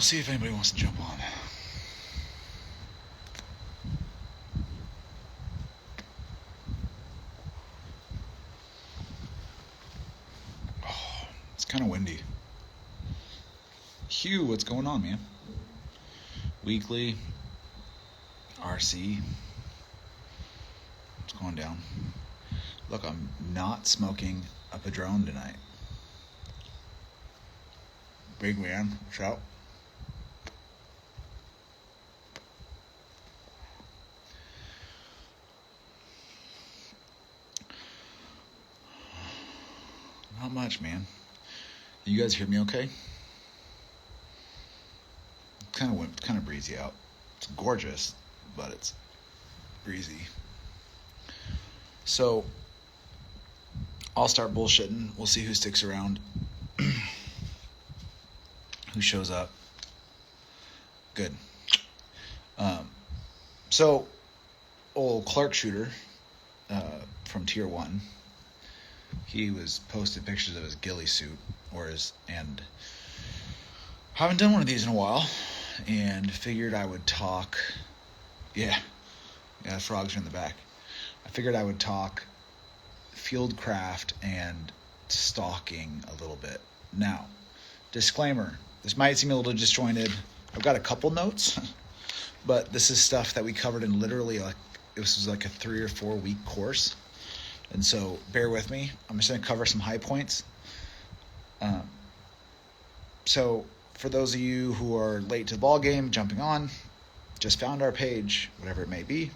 see if anybody wants to jump on. Oh, it's kind of windy. Hugh, what's going on, man? Weekly, RC, what's going down? Look, I'm not smoking a Padron tonight. Big man, shout. Not much, man. You guys hear me okay? Kind of breezy out. It's gorgeous, but it's breezy. So I'll start bullshitting. We'll see who sticks around, who shows up. Good. So old Clark Shooter from Tier 1, he was posted pictures of his ghillie suit, and haven't done one of these in a while, and figured I would talk. Yeah, frogs are in the back. I figured I would talk Fieldcraft and stalking a little bit. Now, disclaimer, this might seem a little disjointed. I've got a couple notes, but this is stuff that we covered in literally this was like a 3 or 4 week course. And so bear with me. I'm just going to cover some high points. So for those of you who are late to the ball game, jumping on, just found our page, whatever it may be.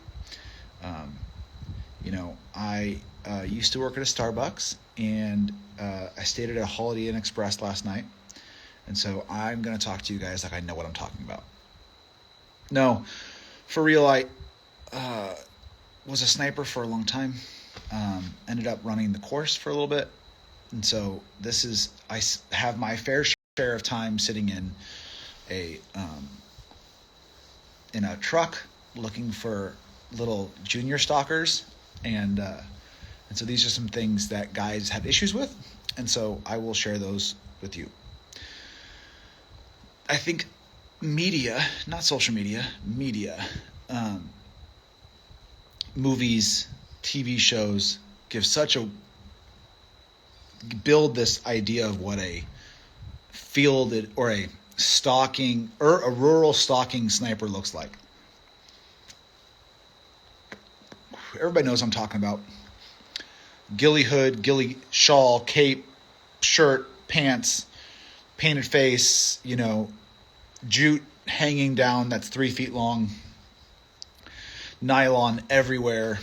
I used to work at a Starbucks, and I stayed at a Holiday Inn Express last night. And so I'm going to talk to you guys like I know what I'm talking about. No, for real, I was a sniper for a long time. Ended up running the course for a little bit. And so I have my fair share of time sitting in a truck looking for little junior stalkers. And so these are some things that guys have issues with. And so I will share those with you. I think media, not social media, movies, TV shows build this idea of what a fielded or a stalking or a rural stalking sniper looks like. Everybody knows what I'm talking about. Ghillie hood, ghillie shawl, cape, shirt, pants, painted face, jute hanging down that's 3 feet long, nylon everywhere,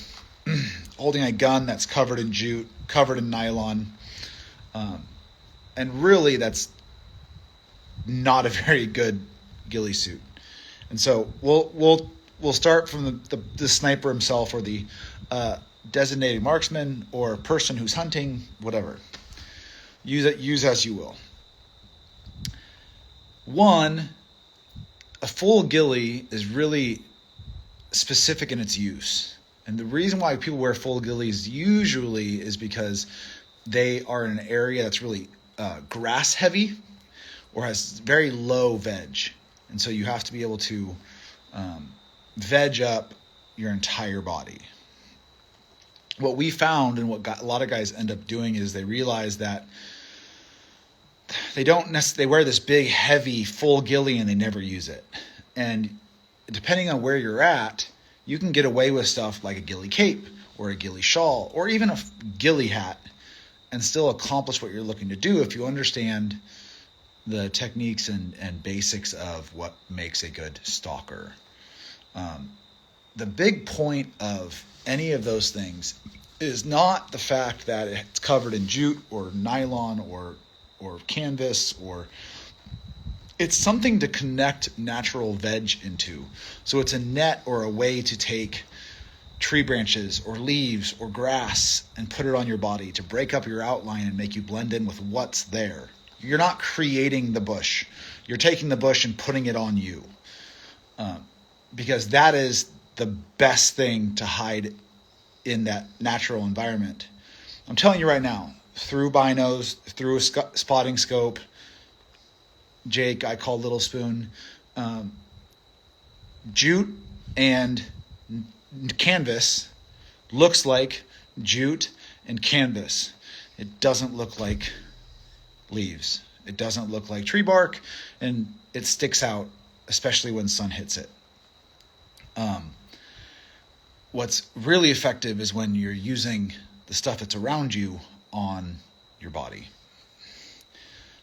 holding a gun that's covered in jute, covered in nylon, and really that's not a very good ghillie suit. And so we'll start from the sniper himself, or the designated marksman, or person who's hunting, whatever. Use as you will. One, a full ghillie is really specific in its use. And the reason why people wear full ghillies usually is because they are in an area that's really grass heavy or has very low veg. And so you have to be able to veg up your entire body. What we found, and what a lot of guys end up doing, is they realize that they wear this big, heavy, full ghillie and they never use it. And depending on where you're at, you can get away with stuff like a ghillie cape or a ghillie shawl or even a ghillie hat and still accomplish what you're looking to do if you understand the techniques and basics of what makes a good stalker. The big point of any of those things is not the fact that it's covered in jute or nylon or canvas, or it's something to connect natural veg into. So it's a net or a way to take tree branches or leaves or grass and put it on your body to break up your outline and make you blend in with what's there. You're not creating the bush. You're taking the bush and putting it on you. Because that is the best thing to hide in that natural environment. I'm telling you right now, through binos, through a spotting scope, Jake, I call Little Spoon, jute and canvas looks like jute and canvas. It doesn't look like leaves. It doesn't look like tree bark, and it sticks out, especially when sun hits it. What's really effective is when you're using the stuff that's around you on your body.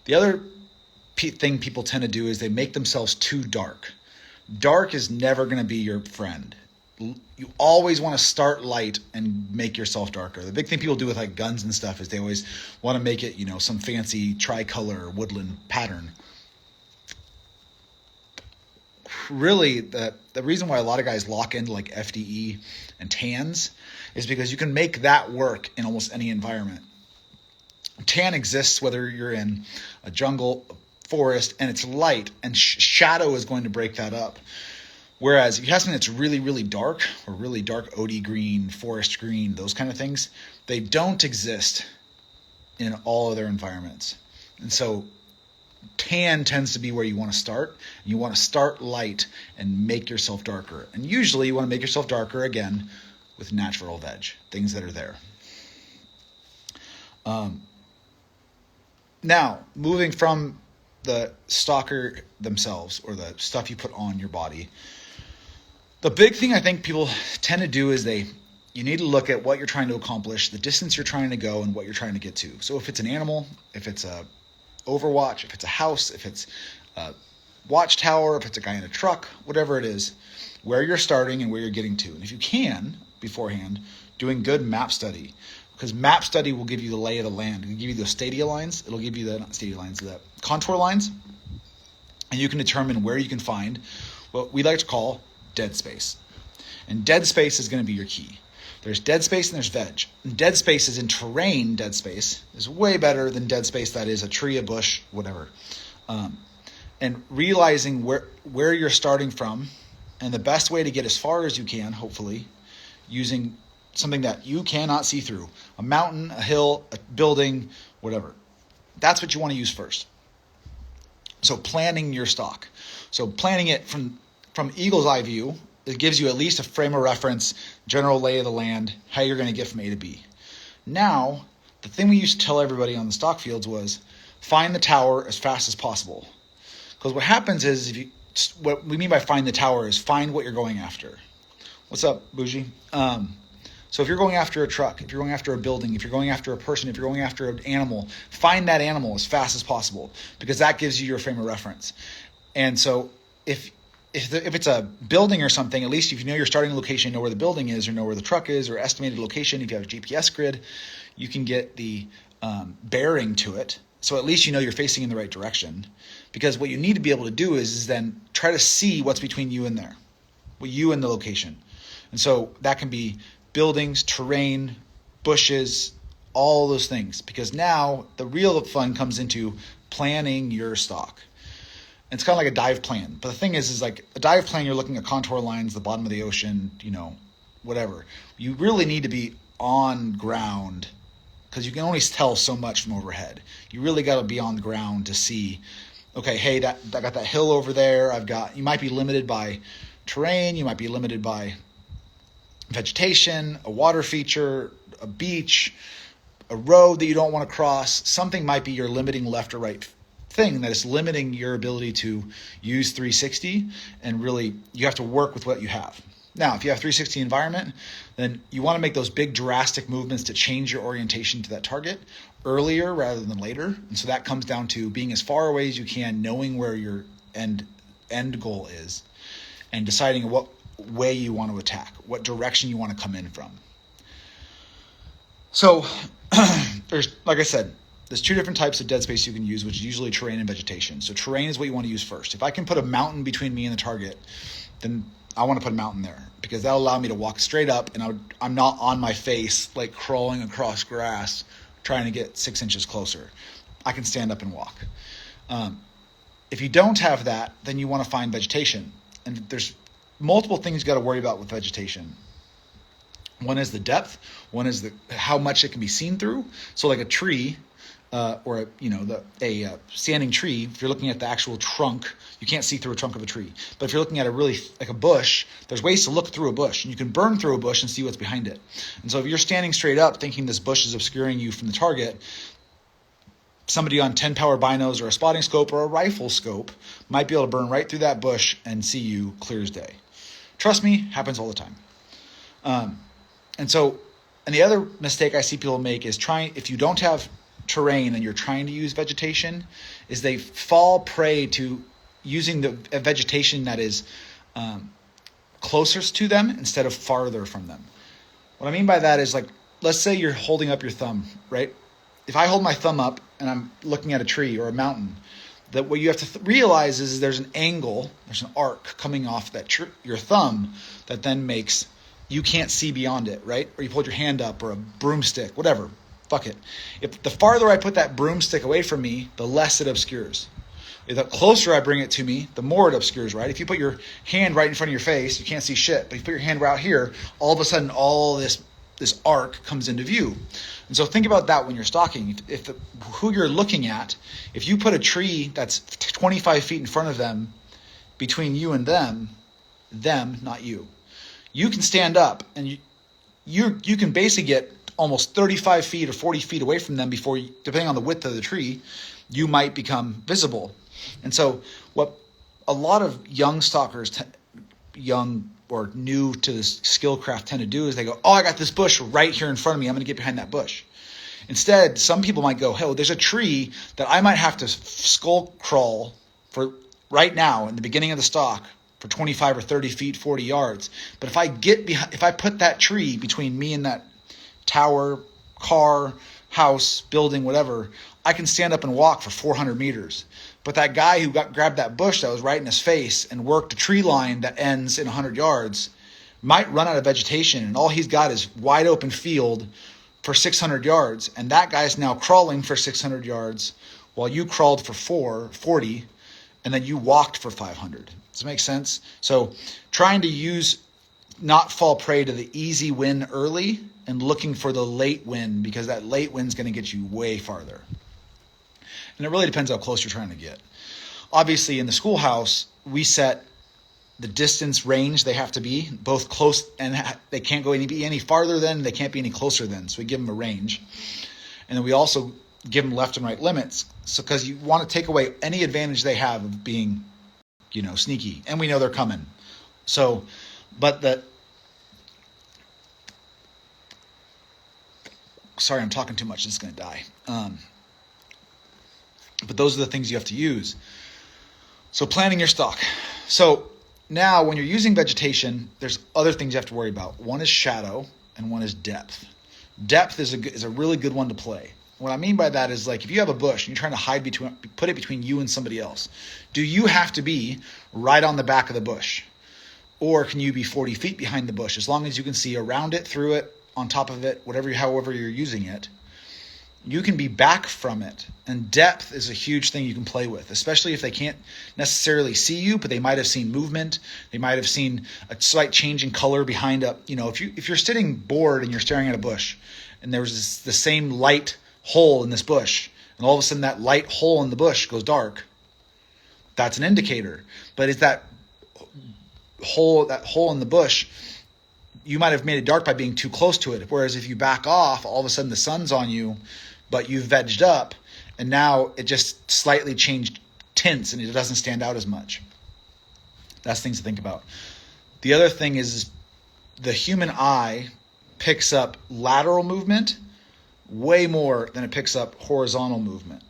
The other thing people tend to do is they make themselves too dark. Dark is never going to be your friend. You always want to start light and make yourself darker. The big thing people do with like guns and stuff is they always want to make it, some fancy tricolor woodland pattern. Really, the reason why a lot of guys lock into like FDE and tans is because you can make that work in almost any environment. Tan exists whether you're in a jungle, a forest, and it's light, and shadow is going to break that up. Whereas if you have something that's really, really dark, or really dark OD green, forest green, those kind of things, they don't exist in all other environments. And so tan tends to be where you want to start. You want to start light and make yourself darker. And usually you want to make yourself darker, again, with natural veg, things that are there. Now, moving from the stalker themselves, or the stuff you put on your body, the big thing I think people tend to do is you need to look at what you're trying to accomplish, the distance you're trying to go, and what you're trying to get to. So if it's an animal, if it's a overwatch, if it's a house, if it's a watchtower, if it's a guy in a truck, whatever it is, where you're starting and where you're getting to. And if you can, beforehand, doing good map study. Because map study will give you the lay of the land. It'll give you those stadia lines. It'll give you the contour lines. And you can determine where you can find what we like to call dead space. And dead space is going to be your key. There's dead space and there's veg. And dead space is in terrain. Dead space is way better than dead space that is a tree, a bush, whatever. And realizing where you're starting from, and the best way to get as far as you can, hopefully, using something that you cannot see through. A mountain, a hill, a building, whatever. That's what you want to use first. So planning your stock. So planning it from eagle's eye view, it gives you at least a frame of reference, general lay of the land, how you're going to get from A to B. Now, the thing we used to tell everybody on the stock fields was find the tower as fast as possible. Because what happens is, what we mean by find the tower is find what you're going after. What's up, Bougie? So if you're going after a truck, if you're going after a building, if you're going after a person, if you're going after an animal, find that animal as fast as possible, because that gives you your frame of reference. And so if it's a building or something, at least if you know your starting location, you know where the building is, or know where the truck is, or estimated location, if you have a GPS grid, you can get the bearing to it. So at least you know you're facing in the right direction. Because what you need to be able to do is then try to see what's between you and there, you and the location. And so that can be buildings, terrain, bushes, all those things. Because now the real fun comes into planning your stock. And it's kind of like a dive plan. But the thing is like a dive plan, you're looking at contour lines, the bottom of the ocean, whatever. You really need to be on ground, because you can only tell so much from overhead. You really got to be on the ground to see, okay, hey, I got that hill over there. You might be limited by terrain. You might be limited by vegetation, a water feature, a beach, a road that you don't want to cross. Something might be your limiting left or right thing that is limiting your ability to use 360, and really you have to work with what you have. Now, if you have 360 environment, then you want to make those big drastic movements to change your orientation to that target earlier rather than later. And so that comes down to being as far away as you can, knowing where your end goal is, and deciding what way you want to attack, what direction you want to come in from. So there's, like I said, there's two different types of dead space you can use, which is usually terrain and vegetation. So terrain is what you want to use first. If I can put a mountain between me and the target, then I want to put a mountain there, because that'll allow me to walk straight up, and I'm not on my face like crawling across grass trying to get 6 inches closer. I can stand up and walk. If you don't have that, then you want to find vegetation. And there's multiple things you got to worry about with vegetation. One is the depth. One is how much it can be seen through. So like a tree, or a standing tree, if you're looking at the actual trunk, you can't see through a trunk of a tree. But if you're looking at like a bush, there's ways to look through a bush, and you can burn through a bush and see what's behind it. And so if you're standing straight up thinking this bush is obscuring you from the target, somebody on 10 power binos or a spotting scope or a rifle scope might be able to burn right through that bush and see you clear as day. Trust me, happens all the time. And the other mistake I see people make is if you don't have terrain and you're trying to use vegetation, is they fall prey to using the vegetation that is closest to them instead of farther from them. What I mean by that is, like, let's say you're holding up your thumb, right? If I hold my thumb up and I'm looking at a tree or a mountain, that what you have to realize is there's an angle, there's an arc coming off that your thumb that then makes you can't see beyond it, right? Or you hold your hand up, or a broomstick, whatever. Fuck it. If the farther I put that broomstick away from me, the less it obscures. If the closer I bring it to me, the more it obscures, right? If you put your hand right in front of your face, you can't see shit. But if you put your hand right out here, all of a sudden all this arc comes into view. And so think about that when you're stalking. Who you're looking at, if you put a tree that's 25 feet in front of them, between you and them, not you, you can stand up and you can basically get almost 35 feet or 40 feet away from them before, depending on the width of the tree, you might become visible. And so what a lot of young stalkers, young or new to this skillcraft, tend to do is they go, oh, I got this bush right here in front of me, I'm going to get behind that bush. Instead, some people might go, hey, well, there's a tree that I might have to skull crawl for right now in the beginning of the stalk for 25 or 30 feet, 40 yards. But if I put that tree between me and that tower, car, house, building, whatever, I can stand up and walk for 400 meters. But that guy who grabbed that bush that was right in his face and worked a tree line that ends in 100 yards might run out of vegetation, and all he's got is wide open field for 600 yards. And that guy's now crawling for 600 yards while you crawled for 440, and then you walked for 500. Does it make sense? So trying to not fall prey to the easy win early and looking for the late win, because that late win's going to get you way farther. And it really depends how close you're trying to get. Obviously, in the schoolhouse, we set the distance range they have to be, both close, and they can't go any farther than, they can't be any closer than. So we give them a range. And then we also give them left and right limits, so because you want to take away any advantage they have of being, sneaky. And we know they're coming. So, sorry, I'm talking too much. It's going to die. But those are the things you have to use. So planning your stalk. So now when you're using vegetation, there's other things you have to worry about. One is shadow and one is depth. Depth is a really good one to play. What I mean by that is, like, if you have a bush and you're trying to put it between you and somebody else, do you have to be right on the back of the bush? Or can you be 40 feet behind the bush? As long as you can see around it, through it, on top of it, however you're using it, you can be back from it. And depth is a huge thing you can play with, especially if they can't necessarily see you, but they might have seen movement. They might have seen a slight change in color behind if you're sitting bored and you're staring at a bush and there's the same light hole in this bush, and all of a sudden that light hole in the bush goes dark, that's an indicator. But it's that hole in the bush, you might have made it dark by being too close to it. Whereas if you back off, all of a sudden the sun's on you, but you've vegged up, and now it just slightly changed tints and it doesn't stand out as much. That's things to think about. The other thing is the human eye picks up lateral movement way more than it picks up horizontal movement.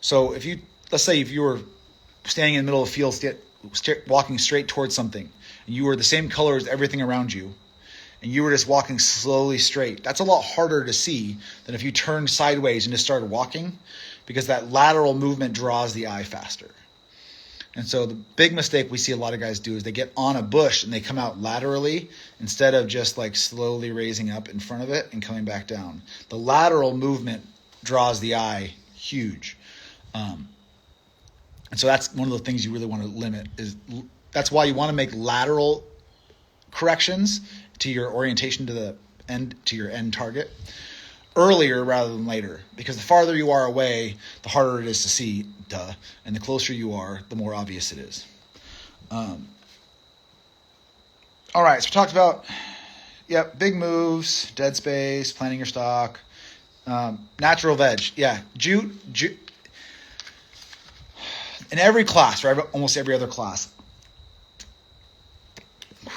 So let's say if you were standing in the middle of the field, walking straight towards something, and you were the same color as everything around you, and you were just walking slowly straight, that's a lot harder to see than if you turned sideways and just started walking, because that lateral movement draws the eye faster. And so the big mistake we see a lot of guys do is they get on a bush and they come out laterally instead of just like slowly raising up in front of it and coming back down. The lateral movement draws the eye huge. And so that's one of the things you really want to limit. That's why you want to make lateral corrections to your orientation to your end target earlier rather than later, because the farther you are away, the harder it is to see, and the closer you are, the more obvious it is. All right, so we talked about, big moves, dead space, planting your stock, natural veg. Yeah, jute. In every class, right, almost every other class,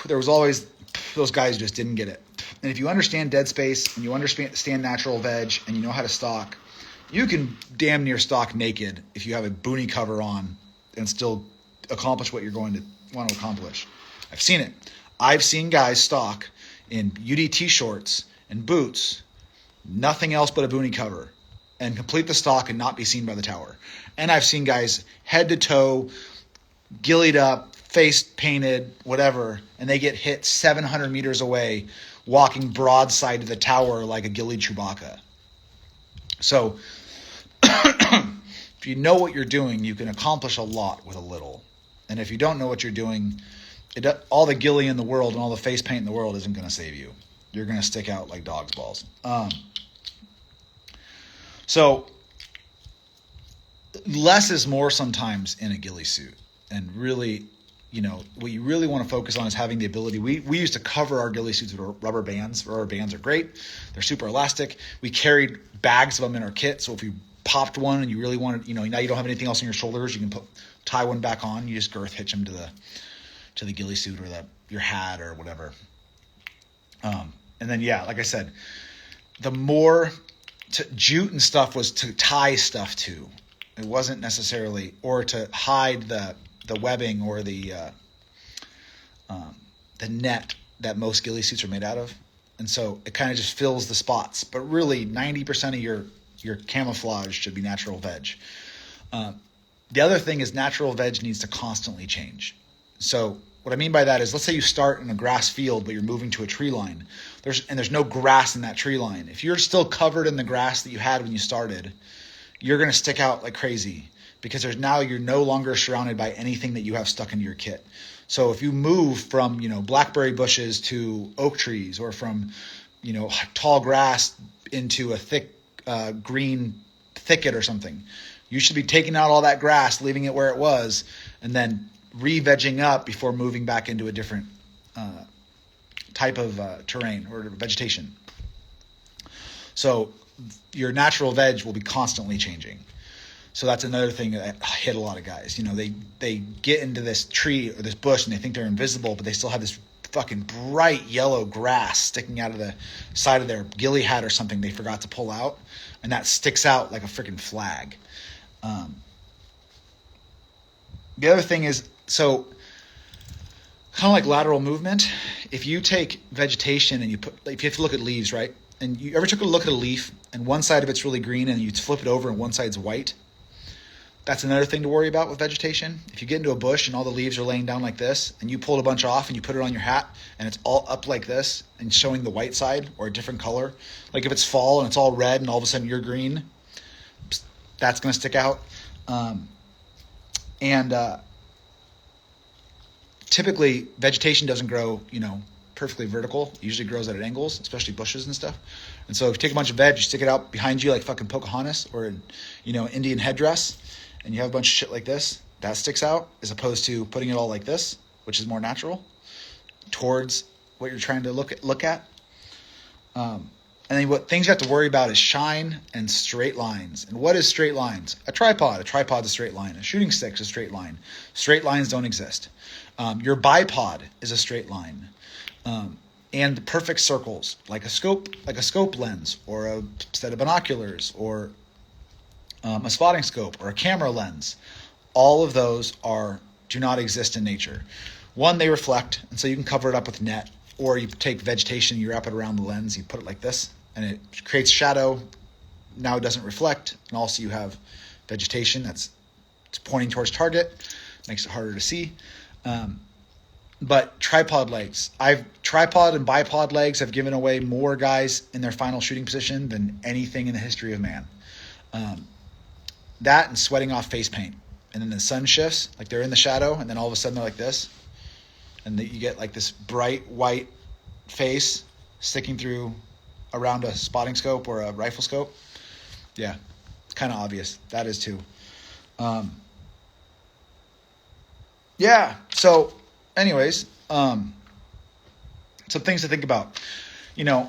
there was always those guys who just didn't get it. And if you understand dead space and you understand natural veg and you know how to stock, you can damn near stock naked if you have a boonie cover on and still accomplish what you're going to want to accomplish. I've seen it. I've seen guys stock in UDT shorts and boots, nothing else but a boonie cover, and complete the stock and not be seen by the tower. And I've seen guys head to toe, ghillied up, face painted, whatever, and they get hit 700 meters away walking broadside to the tower like a ghillie Chewbacca. So if you know what you're doing, you can accomplish a lot with a little. And if you don't know what you're doing, all the ghillie in the world and all the face paint in the world isn't going to save you. You're going to stick out like dog's balls. So less is more sometimes in a ghillie suit. And really, what you really want to focus on is having the ability. We used to cover our ghillie suits with rubber bands. Rubber bands are great. They're super elastic. We carried bags of them in our kit. So if you popped one and you really wanted, now you don't have anything else on your shoulders, you can tie one back on. You just girth hitch them to the ghillie suit or your hat or whatever. And then, like I said, the more jute and stuff was to tie stuff to. It wasn't necessarily, or to hide the webbing or the net that most ghillie suits are made out of. And so it kind of just fills the spots. But really, 90% of your camouflage should be natural veg. The other thing is natural veg needs to constantly change. So what I mean by that is, let's say you start in a grass field, but you're moving to a tree line. There's no grass in that tree line. If you're still covered in the grass that you had when you started, you're going to stick out like crazy, because you're no longer surrounded by anything that you have stuck into your kit. So if you move from, blackberry bushes to oak trees, or from, tall grass into a thick green thicket or something, you should be taking out all that grass, leaving it where it was, and then re-vegging up before moving back into a different type of terrain or vegetation. So your natural veg will be constantly changing. So that's another thing that hit a lot of guys. They get into this tree or this bush and they think they're invisible, but they still have this fucking bright yellow grass sticking out of the side of their ghillie hat or something they forgot to pull out, and that sticks out like a freaking flag. The other thing is, so kind of like lateral movement, if you take vegetation and if you have to look at leaves, right? And you ever took a look at a leaf and one side of it's really green and you flip it over and one side's white? That's another thing to worry about with vegetation. If you get into a bush and all the leaves are laying down like this, and you pulled a bunch off and you put it on your hat and it's all up like this and showing the white side or a different color, like if it's fall and it's all red and all of a sudden you're green, that's going to stick out. Typically vegetation doesn't grow, perfectly vertical. It usually grows at angles, especially bushes and stuff. And so if you take a bunch of veg, you stick it out behind you like fucking Pocahontas or an Indian headdress, and you have a bunch of shit like this, that sticks out, as opposed to putting it all like this, which is more natural, towards what you're trying to look at. And then what things you have to worry about is shine and straight lines. And what is straight lines? A tripod's a straight line. A shooting stick's a straight line. Straight lines don't exist. Your bipod is a straight line. And the perfect circles, like a scope lens, or a set of binoculars, or a spotting scope, or a camera lens. All of those do not exist in nature. One, they reflect, and so you can cover it up with net, or you take vegetation, you wrap it around the lens, you put it like this, and it creates shadow. Now it doesn't reflect, and also you have vegetation it's pointing towards target, makes it harder to see. But tripod legs. Tripod and bipod legs have given away more guys in their final shooting position than anything in the history of man. That and sweating off face paint. And then the sun shifts, like they're in the shadow, and then all of a sudden they're like this. And you get like this bright white face sticking through around a spotting scope or a rifle scope. Yeah, it's kind of obvious. That is too. Yeah. So, anyways, some things to think about.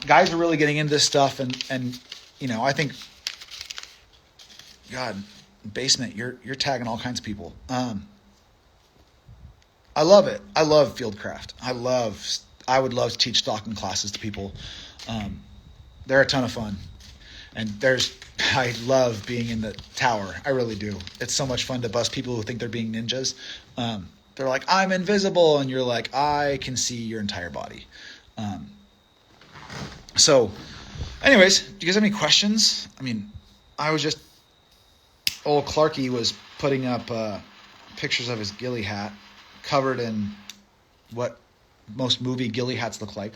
Guys are really getting into this stuff, and I think, God, basement, you're tagging all kinds of people. I love it. I love Fieldcraft. I would love to teach stalking classes to people. They're a ton of fun, and I love being in the tower. I really do. It's so much fun to bust people who think they're being ninjas. They're like, I'm invisible, and you're like, I can see your entire body. So, anyways, do you guys have any questions? I mean, old Clarky was putting up pictures of his ghillie hat covered in what most movie ghillie hats look like.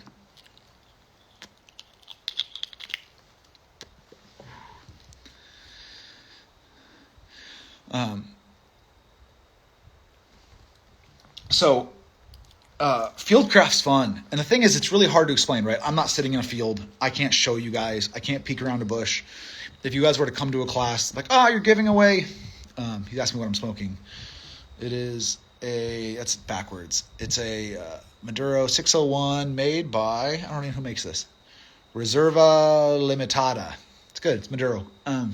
So Fieldcraft's fun. And the thing is, it's really hard to explain, right? I'm not sitting in a field. I can't show you guys. I can't peek around a bush. If you guys were to come to a class, like, you're giving away. He asked me what I'm smoking. That's backwards. It's a Maduro 601 made by, I don't know who makes this. Reserva Limitada. It's good. It's Maduro. I'm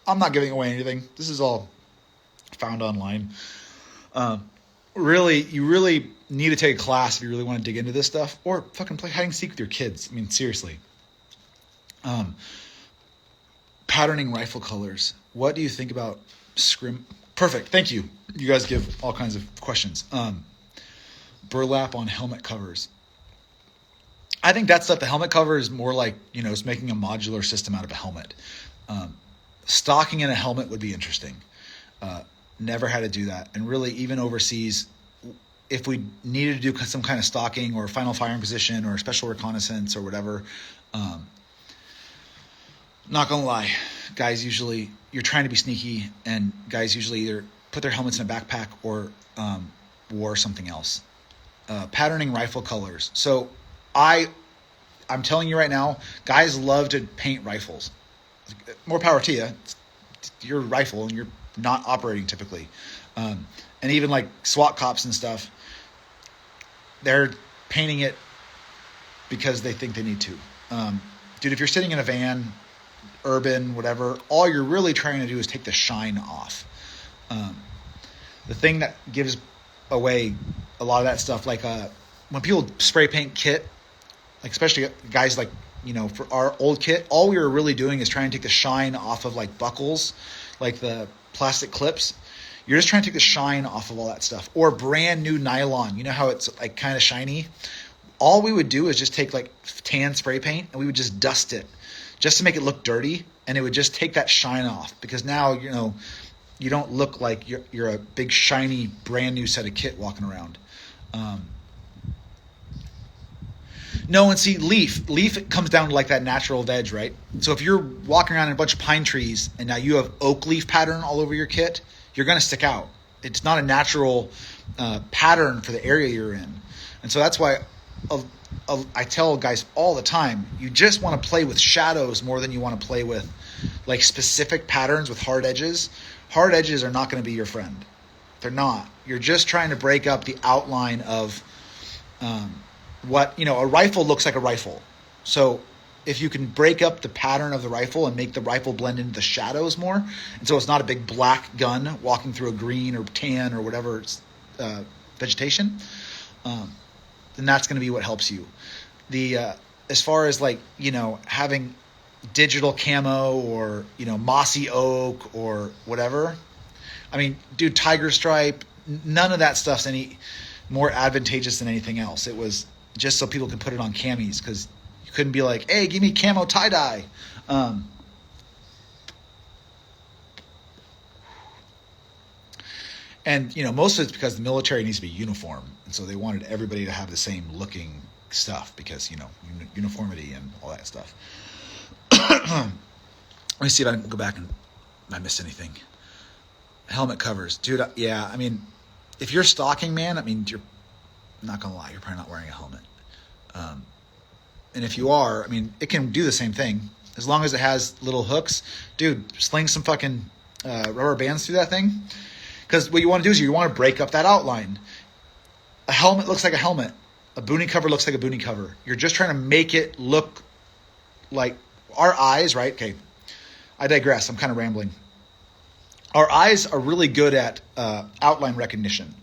not giving away anything. This is all found online. You really need to take a class if you really want to dig into this stuff, or fucking play hide and seek with your kids. I mean, seriously. Patterning rifle colors. What do you think about scrim? Perfect. Thank you. You guys give all kinds of questions. Burlap on helmet covers. I think that stuff, the helmet cover is more like, it's making a modular system out of a helmet. Stocking in a helmet would be interesting. Never had to do that. And really, even overseas, if we needed to do some kind of stalking or final firing position or special reconnaissance or whatever, not gonna lie, guys usually, you're trying to be sneaky, and guys usually either put their helmets in a backpack or wore something else. Patterning rifle colors. So I'm telling you right now, guys love to paint rifles. More power to you. It's your rifle, and you're not operating typically. And even like SWAT cops and stuff, they're painting it because they think they need to. Dude, if you're sitting in a van, urban, whatever, all you're really trying to do is take the shine off. The thing that gives away a lot of that stuff, like when people spray paint kit, like especially guys like, for our old kit, all we were really doing is trying to take the shine off of like buckles, like the plastic clips. You're just trying to take the shine off of all that stuff. Or brand new nylon. You know how it's like kind of shiny? All we would do is just take like tan spray paint, and we would just dust it just to make it look dirty, and it would just take that shine off, because now, you don't look like you're a big shiny brand new set of kit walking around. No, and see, leaf it comes down to like that natural veg, right? So if you're walking around in a bunch of pine trees and now you have oak leaf pattern all over your kit, you're going to stick out. It's not a natural pattern for the area you're in. And so that's why I tell guys all the time, you just want to play with shadows more than you want to play with like specific patterns with hard edges. Hard edges are not going to be your friend. They're not. You're just trying to break up the outline of what, a rifle looks like a rifle. So if you can break up the pattern of the rifle and make the rifle blend into the shadows more, and so it's not a big black gun walking through a green or tan or whatever vegetation, then that's going to be what helps you. As far as like, having digital camo or, mossy oak or whatever, I mean, dude, tiger stripe, none of that stuff's any more advantageous than anything else. It was just so people could put it on camis, because you couldn't be like, hey, give me camo tie-dye. And, most of it's because the military needs to be uniform. And so they wanted everybody to have the same looking stuff because, uniformity and all that stuff. Let me see if I can go back and if I missed anything. Helmet covers. Dude, yeah, I mean, if you're stalking, man, I mean, you're not going to lie, you're probably not wearing a helmet. And if you are, I mean, it can do the same thing. As long as it has little hooks, dude, sling some fucking rubber bands through that thing. Because what you want to do is you want to break up that outline. A helmet looks like a helmet. A boonie cover looks like a boonie cover. You're just trying to make it look like our eyes, right? Okay, I digress. I'm kind of rambling. Our eyes are really good at outline recognition.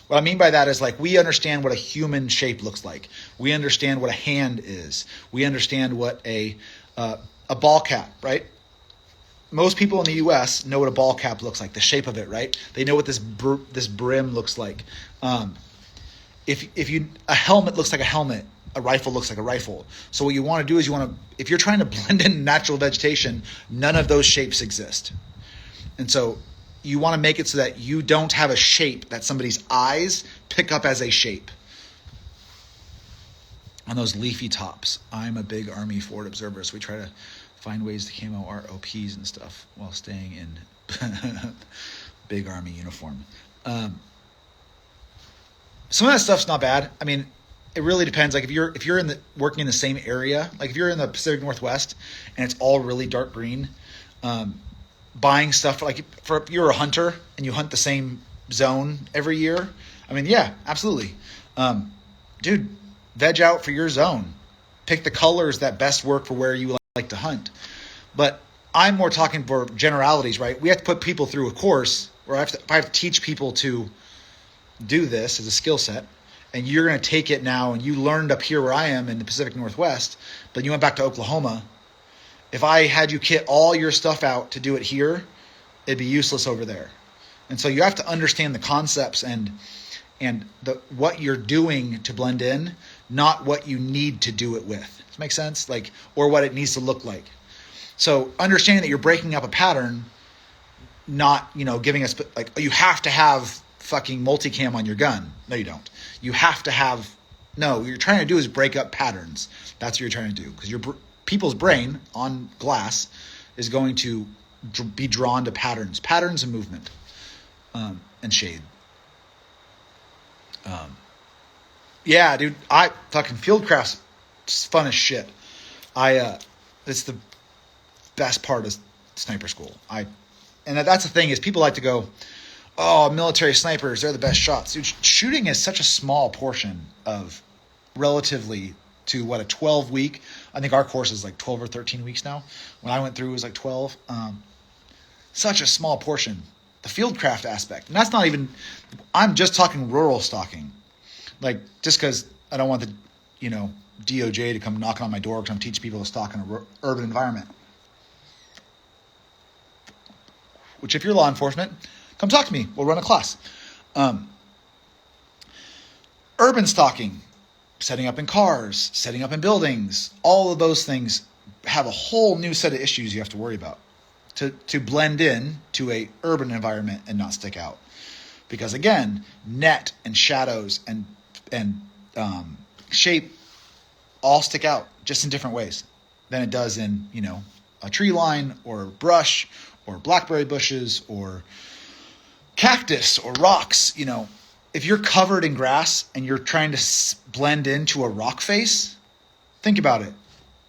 What I mean by that is, like, we understand what a human shape looks like. We understand what a hand is. We understand what a ball cap, right? Most people in the U.S. know what a ball cap looks like, the shape of it, right? They know what this brim looks like. A helmet looks like a helmet, a rifle looks like a rifle. So what you want to do is if you're trying to blend in natural vegetation, none of those shapes exist. And so you want to make it so that you don't have a shape that somebody's eyes pick up as a shape. On those leafy tops, I'm a big Army forward observer, so we try to find ways to camo our OPs and stuff while staying in big Army uniform. Some of that stuff's not bad. I mean, it really depends. Like if you're working in the same area, like if you're in the Pacific Northwest and it's all really dark green, buying stuff if you're a hunter and you hunt the same zone every year, I mean, yeah, absolutely. Dude, veg out for your zone. Pick the colors that best work for where you like to hunt. But I'm more talking for generalities, right? We have to put people through a course where I have to teach people to do this as a skill set, and you're going to take it now, and you learned up here where I am in the Pacific Northwest, but you went back to Oklahoma. If I had you kit all your stuff out to do it here, it'd be useless over there. And so you have to understand the concepts and what you're doing to blend in, not what you need to do it with. Does that make sense? Or what it needs to look like. So understanding that you're breaking up a pattern, not, giving us you have to have fucking multicam on your gun. No, you don't. You have to have, no, what you're trying to do is break up patterns. That's what you're trying to do. Because people's brain on glass is going to be drawn to patterns and movement, and shade. Yeah, dude, fucking Fieldcraft's fun as shit. It's the best part of sniper school. And that's the thing is people like to go, oh, military snipers, they're the best shots. Dude, shooting is such a small portion of relatively to what a 12-week. I think our course is like 12 or 13 weeks now. When I went through, it was like 12. Such a small portion. The Fieldcraft aspect. And that's not even, I'm just talking rural stalking. Just because I don't want the, DOJ to come knocking on my door because I'm teaching people to stalk in an urban environment. Which, if you're law enforcement, come talk to me. We'll run a class. Urban stalking, setting up in cars, setting up in buildings, all of those things have a whole new set of issues you have to worry about to blend in to a urban environment and not stick out. Because again, net and shadows and shape all stick out just in different ways than it does in, a tree line or brush or blackberry bushes or cactus or rocks. If you're covered in grass and you're trying to blend into a rock face, think about it.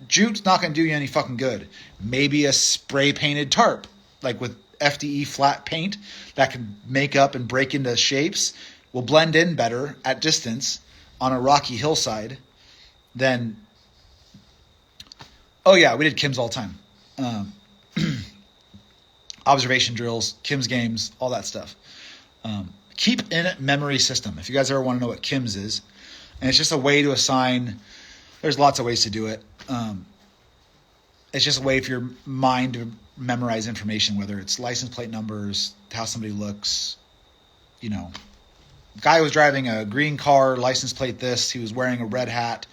Jute's not going to do you any fucking good. Maybe a spray painted tarp, with FDE flat paint that can make up and break into shapes, will blend in better at distance on a rocky hillside than, oh yeah, we did Kim's all the time. Observation drills, Kim's games, all that stuff. Keep in memory system. If you guys ever want to know what Kim's is, and it's just a way to assign, there's lots of ways to do it. It's just a way for your mind to memorize information, whether it's license plate numbers, how somebody looks, guy was driving a green car, license plate this, he was wearing a red hat.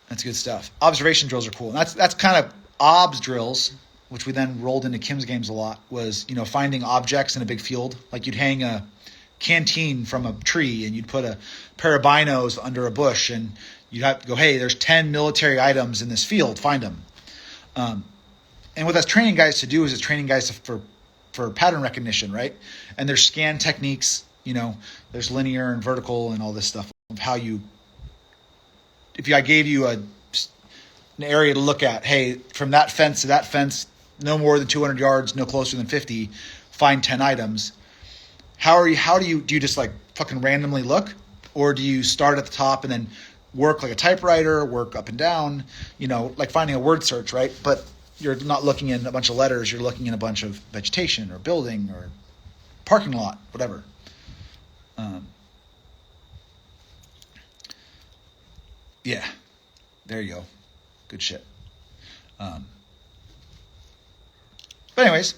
That's good stuff. Observation drills are cool. And that's kind of obs drills, which we then rolled into Kim's games a lot, was, finding objects in a big field. Like you'd hang a canteen from a tree and you'd put a pair of binos under a bush and you'd have to go, hey, there's 10 military items in this field, find them. And what that's training guys to do is it's training guys for pattern recognition, right? And there's scan techniques, there's linear and vertical and all this stuff of how you if I gave you an area to look at, hey, from that fence to that fence, no more than 200 yards, no closer than 50, find 10 items. How do you just like fucking randomly look? Or do you start at the top and then work like a typewriter, work up and down, like finding a word search, right? But you're not looking in a bunch of letters, you're looking in a bunch of vegetation or building or parking lot, whatever. Yeah, there you go. Good shit. But anyways,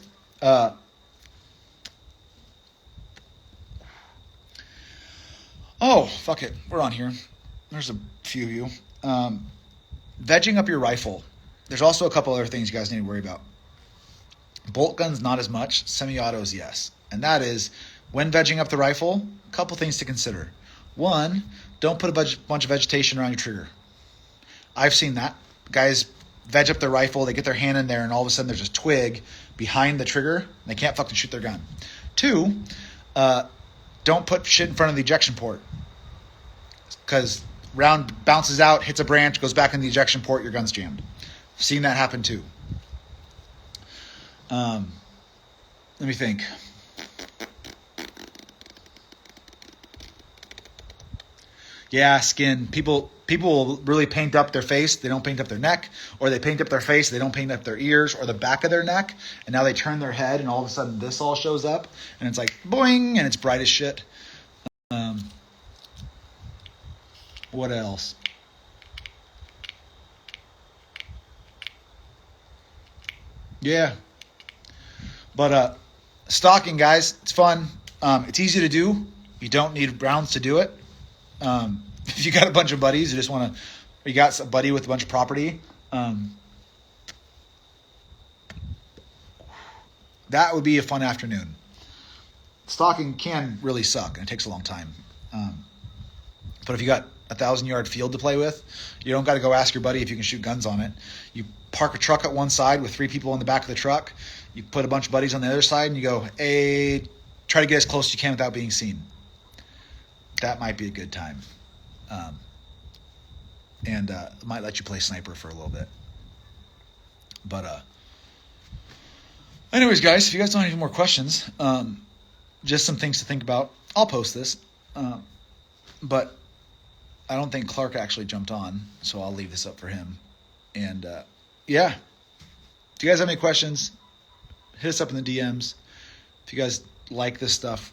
oh, fuck it. We're on here. There's a few of you. Vegging up your rifle. There's also a couple other things you guys need to worry about. Bolt guns, not as much. Semi-autos, yes. And that is, when vegging up the rifle, a couple things to consider. One, don't put a bunch of vegetation around your trigger. I've seen that. Guys veg up their rifle, they get their hand in there, and all of a sudden there's a twig behind the trigger, and they can't fucking shoot their gun. Two, don't put shit in front of the ejection port. Because round bounces out, hits a branch, goes back in the ejection port, your gun's jammed. I've seen that happen too. Let me think. Yeah, skin. People will really paint up their face. They don't paint up their neck. Or they paint up their face. They don't paint up their ears or the back of their neck. And now they turn their head and all of a sudden this all shows up. And it's like, boing, and it's bright as shit. What else? Yeah. But stalking, guys, it's fun. It's easy to do. You don't need rounds to do it. If you got a bunch of buddies, you got a buddy with a bunch of property, that would be a fun afternoon. Stalking can really suck, and it takes a long time. But if you got 1,000-yard field to play with, you don't got to go ask your buddy if you can shoot guns on it. You park a truck at one side with 3 people in the back of the truck. You put a bunch of buddies on the other side, and you go, hey, try to get as close as you can without being seen. That might be a good time. And might let you play sniper for a little bit. But anyways, guys, if you guys don't have any more questions, just some things to think about. I'll post this. But I don't think Clark actually jumped on, so I'll leave this up for him. And yeah, if you guys have any questions, hit us up in the DMs. If you guys like this stuff,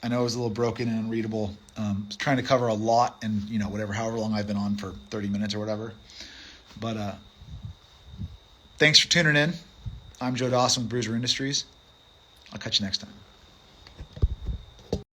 I know it was a little broken and unreadable. Trying to cover a lot in, however long I've been on for 30 minutes or whatever. But thanks for tuning in. I'm Joe Dawson with Bruiser Industries. I'll catch you next time.